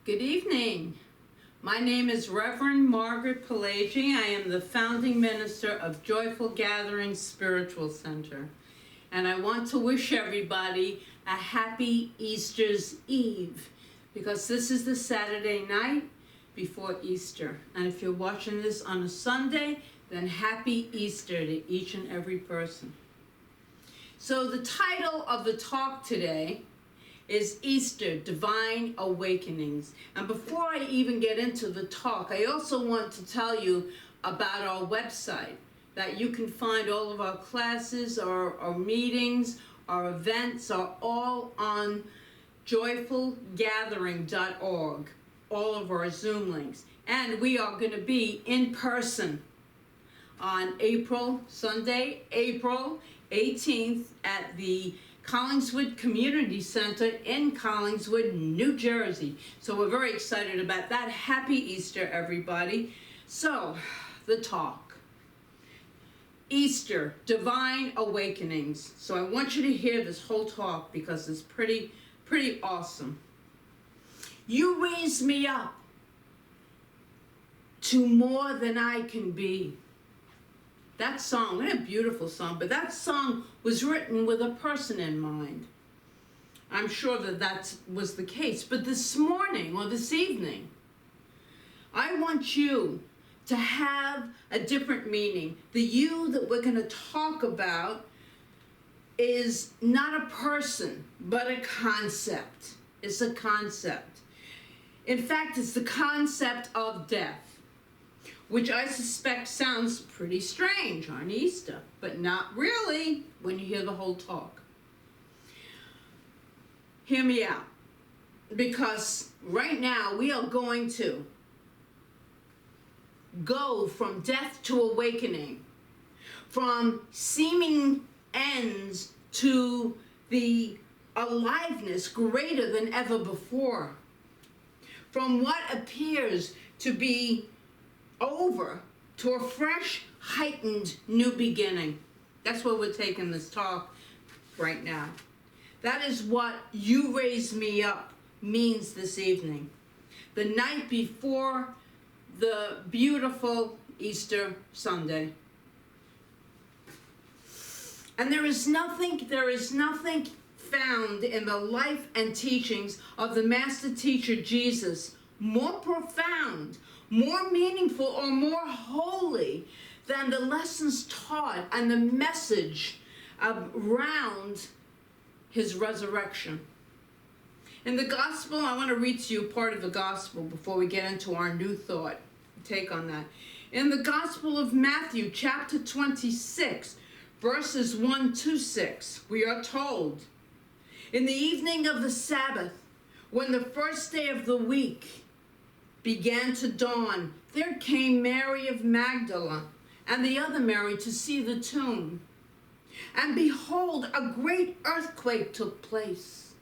Good evening. My name is Reverend Margaret Palagye. I am the founding minister of Joyful Gathering Spiritual Center. And I want to wish everybody a happy Easter's Eve, because this is the Saturday night before Easter. And if you're watching this on a Sunday, then happy Easter to each and every person. So the title of the talk today is Easter, Divine Awakenings. And before I even get into the talk, I also want to tell you about our website, that you can find all of our classes, our meetings, our events are all on joyfulgathering.org, all of our Zoom links. And we are going to be in person on Sunday, April 18th at the Collingswood Community Center in Collingswood, New Jersey. So we're very excited about that. Happy Easter, everybody. So, the talk. Easter, Divine Awakenings. So I want you to hear this whole talk because it's pretty awesome. You raise me up to more than I can be. That song, what a beautiful song, but that song was written with a person in mind. I'm sure that was the case. But this morning or this evening, I want you to have a different meaning. The you that we're going to talk about is not a person, but a concept. It's a concept. In fact, it's the concept of death, which I suspect sounds pretty strange on Easter, but not really when you hear the whole talk. Hear me out, because right now we are going to go from death to awakening, from seeming ends to the aliveness greater than ever before, from what appears to be over to a fresh, heightened new beginning. That's where we're taking this talk right now. That is what You Raise Me Up means this evening. The night before the beautiful Easter Sunday. And there is nothing found in the life and teachings of the Master Teacher Jesus more profound, more meaningful, or more holy than the lessons taught and the message around his resurrection. In the gospel, I want to read to you part of the gospel before we get into our new thought, take on that. In the Gospel of Matthew, chapter 26, verses 1 to 6, we are told, in the evening of the Sabbath, when the first day of the week began to dawn, there came Mary of Magdala and the other Mary to see the tomb. And behold, a great earthquake took place.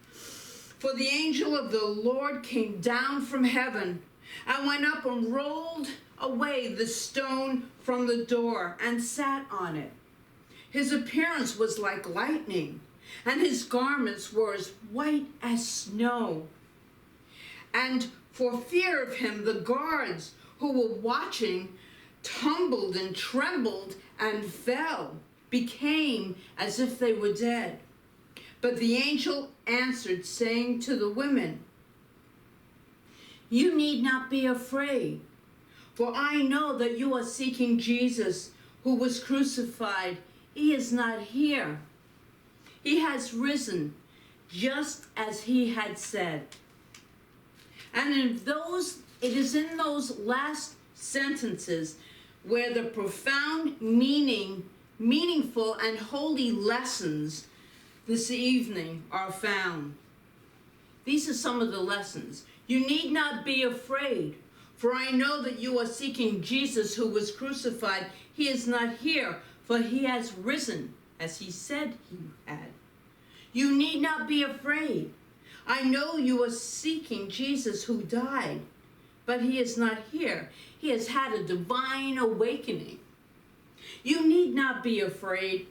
For the angel of the Lord came down from heaven and went up and rolled away the stone from the door and sat on it. His appearance was like lightning, and his garments were as white as snow. And for fear of him, the guards who were watching tumbled and trembled and fell, became as if they were dead. But the angel answered, saying to the women, "You need not be afraid, for I know that you are seeking Jesus who was crucified. He is not here. He has risen, just as he had said." And it is in those last sentences where the profound meaningful and holy lessons this evening are found. These are some of the lessons. You need not be afraid, for I know that you are seeking Jesus who was crucified. He is not here, for he has risen, as he said he had. You need not be afraid. I know you are seeking Jesus who died, but he is not here. He has had a divine awakening. You need not be afraid.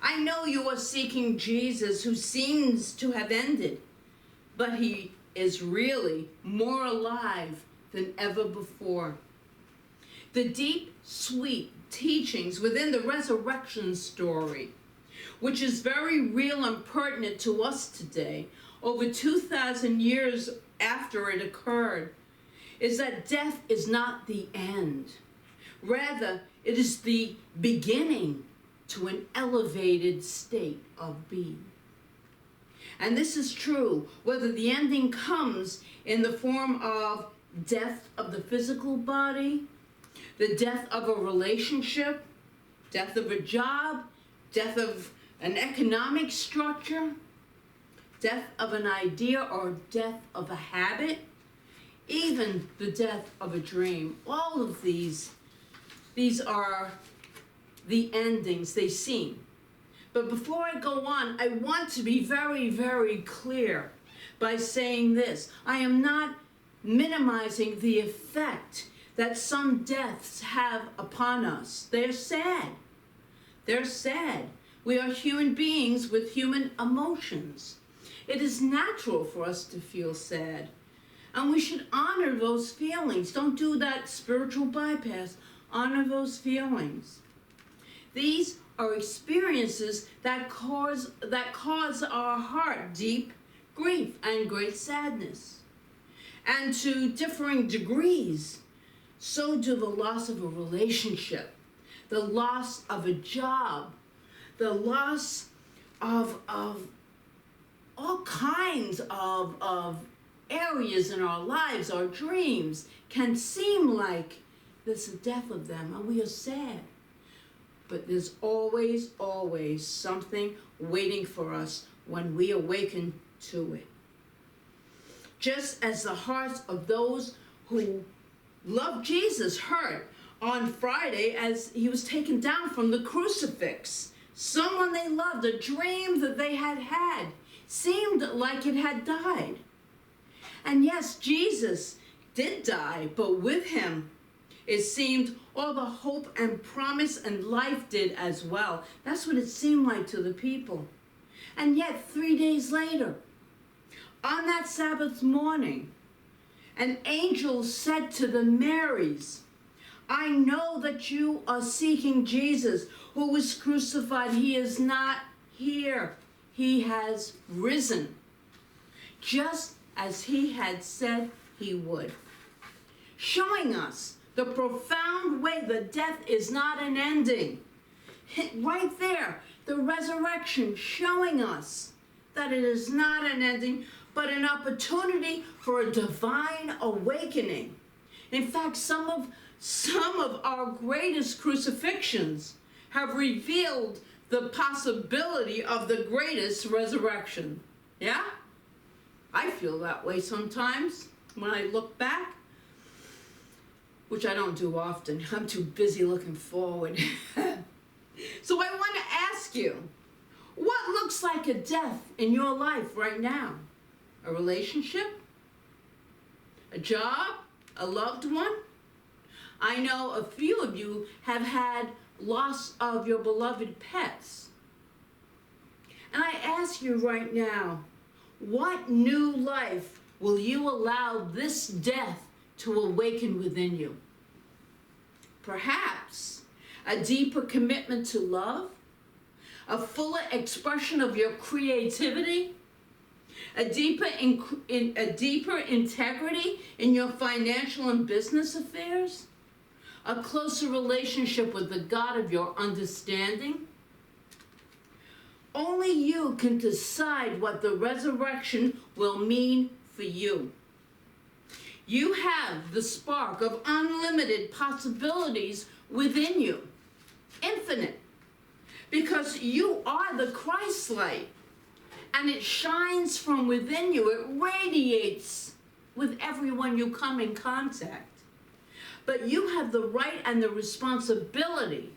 I know you are seeking Jesus who seems to have ended, but he is really more alive than ever before. The deep, sweet teachings within the resurrection story, which is very real and pertinent to us today, over 2,000 years after it occurred, is that death is not the end. Rather, it is the beginning to an elevated state of being. And this is true whether the ending comes in the form of death of the physical body, the death of a relationship, death of a job, death of an economic structure, death of an idea, or death of a habit, even the death of a dream. All of these are the endings they seem. But before I go on, I want to be very, very clear by saying this. I am not minimizing the effect that some deaths have upon us. They're sad. They're sad. We are human beings with human emotions. It is natural for us to feel sad. And we should honor those feelings. Don't do that spiritual bypass. Honor those feelings. These are experiences that cause our heart deep grief and great sadness. And to differing degrees, so do the loss of a relationship, the loss of a job, the loss of all kinds of areas in our lives, our dreams, can seem like there's the death of them and we are sad. But there's always, always something waiting for us when we awaken to it. Just as the hearts of those who love Jesus hurt on Friday as he was taken down from the crucifix. Someone they loved, a dream that they had had, seemed like it had died. And yes, Jesus did die, but with him, it seemed all the hope and promise and life did as well. That's what it seemed like to the people. And yet, 3 days later, on that Sabbath morning, an angel said to the Marys, I know that you are seeking Jesus who was crucified. He is not here. He has risen, just as he had said he would, showing us the profound way that death is not an ending. Right there, the resurrection showing us that it is not an ending, but an opportunity for a divine awakening. In fact, some of our greatest crucifixions have revealed the possibility of the greatest resurrection. Yeah? I feel that way sometimes when I look back, which I don't do often. I'm too busy looking forward. So I want to ask you, what looks like a death in your life right now? A relationship? A job? A loved one? I know a few of you have had loss of your beloved pets. And I ask you right now, what new life will you allow this death to awaken within you? Perhaps a deeper commitment to love, a fuller expression of your creativity, a deeper integrity in your financial and business affairs, a closer relationship with the God of your understanding. Only you can decide what the resurrection will mean for you. You have the spark of unlimited possibilities within you, infinite, because you are the Christ light, and it shines from within you. It radiates with everyone you come in contact. But you have the right and the responsibility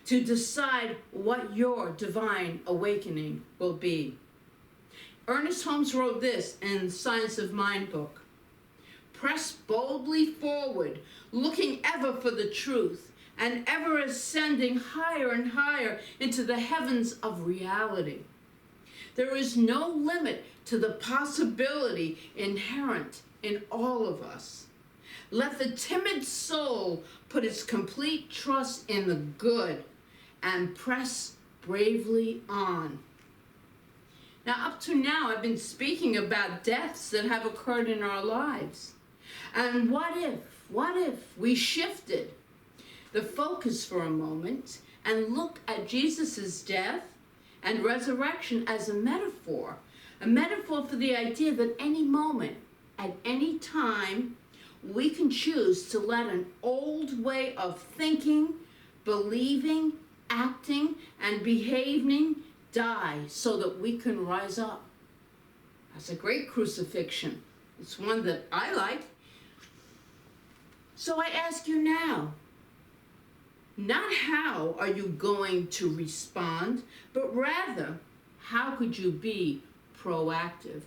to decide what your divine awakening will be. Ernest Holmes wrote this in Science of Mind book. Press boldly forward, looking ever for the truth, and ever ascending higher and higher into the heavens of reality. There is no limit to the possibility inherent in all of us. Let the timid soul put its complete trust in the good and press bravely on. Now, up to now, I've been speaking about deaths that have occurred in our lives. And what if we shifted the focus for a moment and look at Jesus' death and resurrection as a metaphor for the idea that any moment, at any time, we can choose to let an old way of thinking, believing, acting, and behaving die so that we can rise up. That's a great crucifixion. It's one that I like. So I ask you now, not how are you going to respond, but rather, how could you be proactive?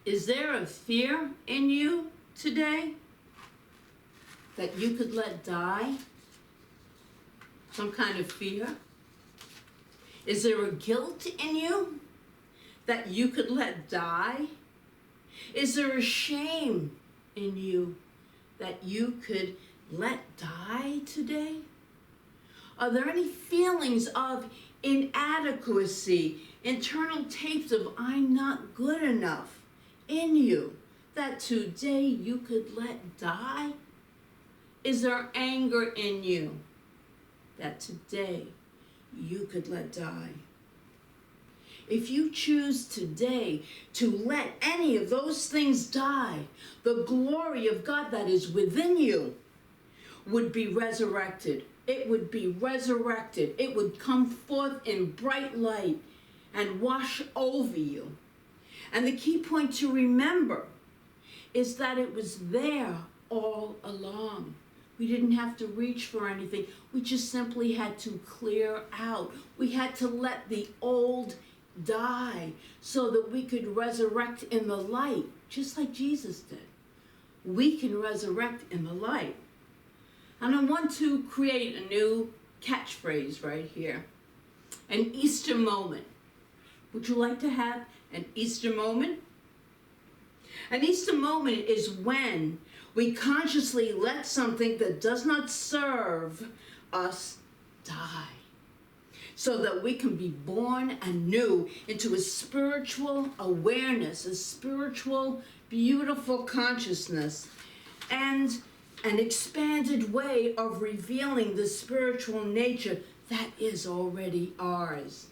Is there a fear in you today that you could let die? Some kind of fear? Is there a guilt in you that you could let die? Is there a shame in you that you could let die today? Are there any feelings of inadequacy, internal tapes of I'm not good enough in you that today you could let die? Is there anger in you that today you could let die? If you choose today to let any of those things die, the glory of God that is within you would be resurrected. It would be resurrected. It would come forth in bright light and wash over you. And the key point to remember is that it was there all along. We didn't have to reach for anything. We just simply had to clear out. We had to let the old die so that we could resurrect in the light, just like Jesus did. We can resurrect in the light. And I want to create a new catchphrase right here. An Easter moment. Would you like to have an Easter moment? An Easter moment is when we consciously let something that does not serve us die, so that we can be born anew into a spiritual awareness, a spiritual, beautiful consciousness, and an expanded way of revealing the spiritual nature that is already ours.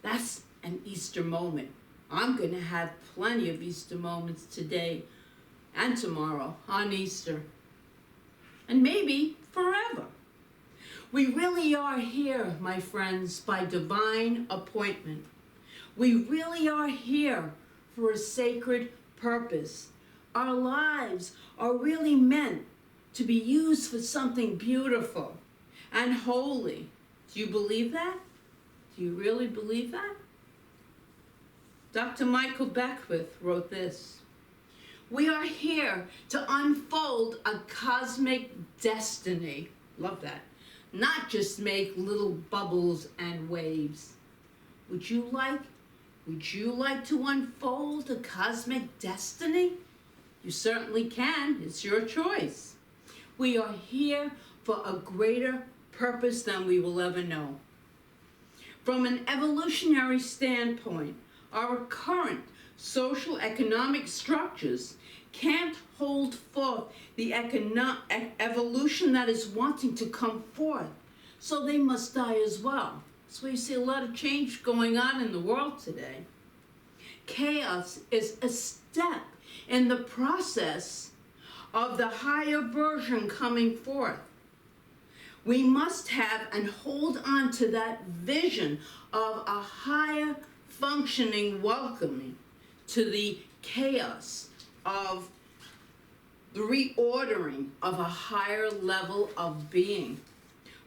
That's an Easter moment. I'm going to have plenty of Easter moments today and tomorrow on Easter, and maybe forever. We really are here, my friends, by divine appointment. We really are here for a sacred purpose. Our lives are really meant to be used for something beautiful and holy. Do you believe that? Do you really believe that? Dr. Michael Beckwith wrote this: we are here to unfold a cosmic destiny. Love that. Not just make little bubbles and waves. Would you like to unfold a cosmic destiny? You certainly can. It's your choice. We are here for a greater purpose than we will ever know. From an evolutionary standpoint, our current social economic structures can't hold forth the evolution that is wanting to come forth, so they must die as well. So you see a lot of change going on in the world today. Chaos is a step in the process of the higher version coming forth. We must have and hold on to that vision of a higher functioning welcoming to the chaos of the reordering of a higher level of being.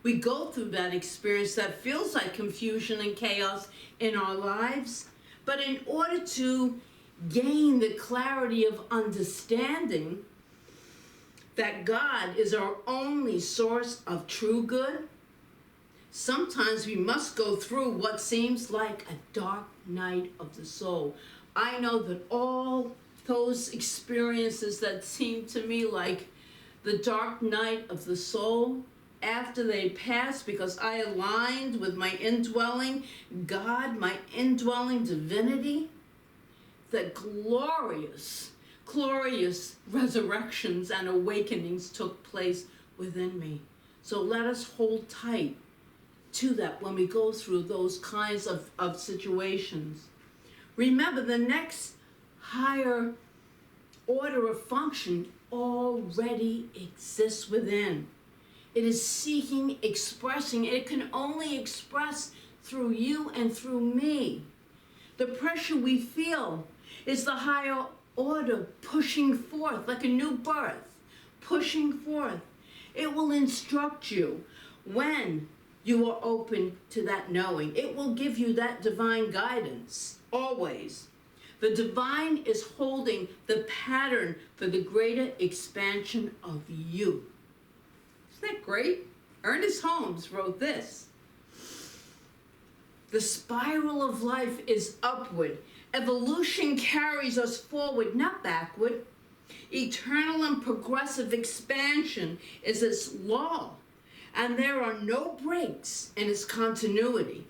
We go through that experience that feels like confusion and chaos in our lives, but in order to gain the clarity of understanding that God is our only source of true good, Sometimes we must go through what seems like a dark night of the soul. I know that all those experiences that seem to me like the dark night of the soul, after they pass, because I aligned with my indwelling God, my indwelling divinity, the glorious resurrections and awakenings took place within me. So let us hold tight to that when we go through those kinds of situations. Remember, the next higher order of function already exists within. It is seeking, expressing. It can only express through you and through me. The pressure we feel is the higher order pushing forth, like a new birth, pushing forth. It will instruct you when you are open to that knowing. It will give you that divine guidance, always. The divine is holding the pattern for the greater expansion of you. Isn't that great? Ernest Holmes wrote this. The spiral of life is upward. Evolution carries us forward, not backward. Eternal and progressive expansion is its law, and there are no breaks in its continuity.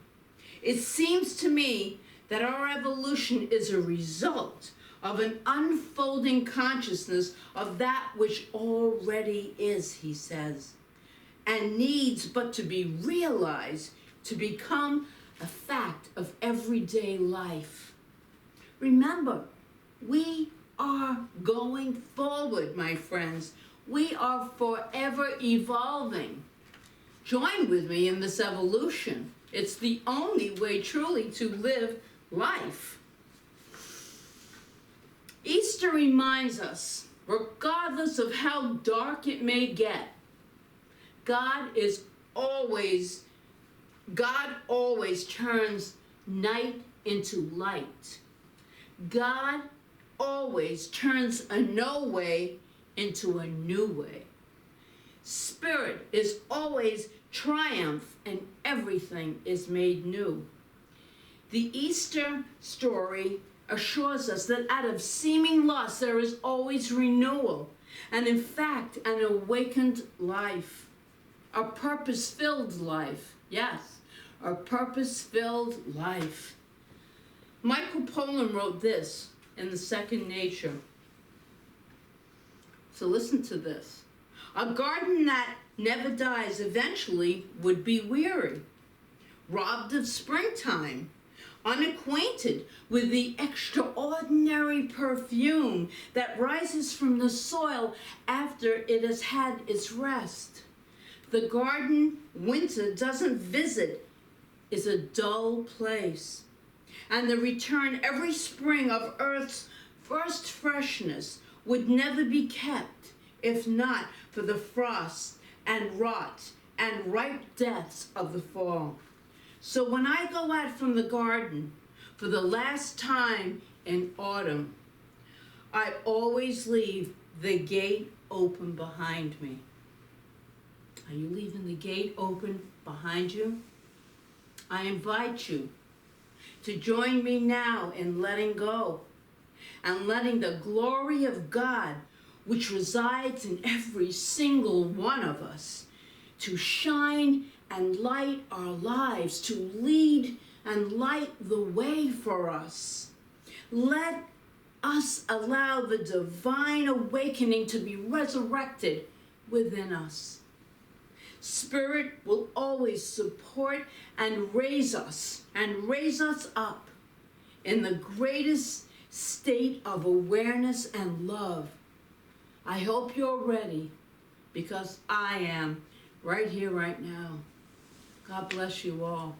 It seems to me that our evolution is a result of an unfolding consciousness of that which already is, he says, and needs but to be realized to become a fact of everyday life. Remember, we are going forward, my friends. We are forever evolving. Join with me in this evolution. It's the only way truly to live life. Easter reminds us, regardless of how dark it may get, God always turns night into light. God always turns a no way into a new way. Spirit is always triumph and everything is made new. The Easter story assures us that out of seeming loss there is always renewal, and in fact an awakened life, a purpose-filled life. Yes, a purpose-filled life. Michael Pollan wrote this in The Second Nature. So listen to this. A garden that never dies eventually would be weary, robbed of springtime, unacquainted with the extraordinary perfume that rises from the soil after it has had its rest. The garden winter doesn't visit is a dull place, and the return every spring of earth's first freshness would never be kept if not for the frost and rot and ripe deaths of the fall. So when I go out from the garden for the last time in autumn, I always leave the gate open behind me. Are you leaving the gate open behind you? I invite you to join me now in letting go and letting the glory of God, which resides in every single one of us, to shine and light our lives, to lead and light the way for us. Let us allow the divine awakening to be resurrected within us. Spirit will always support and raise us up in the greatest state of awareness and love. I hope you're ready, because I am right here, right now. God bless you all.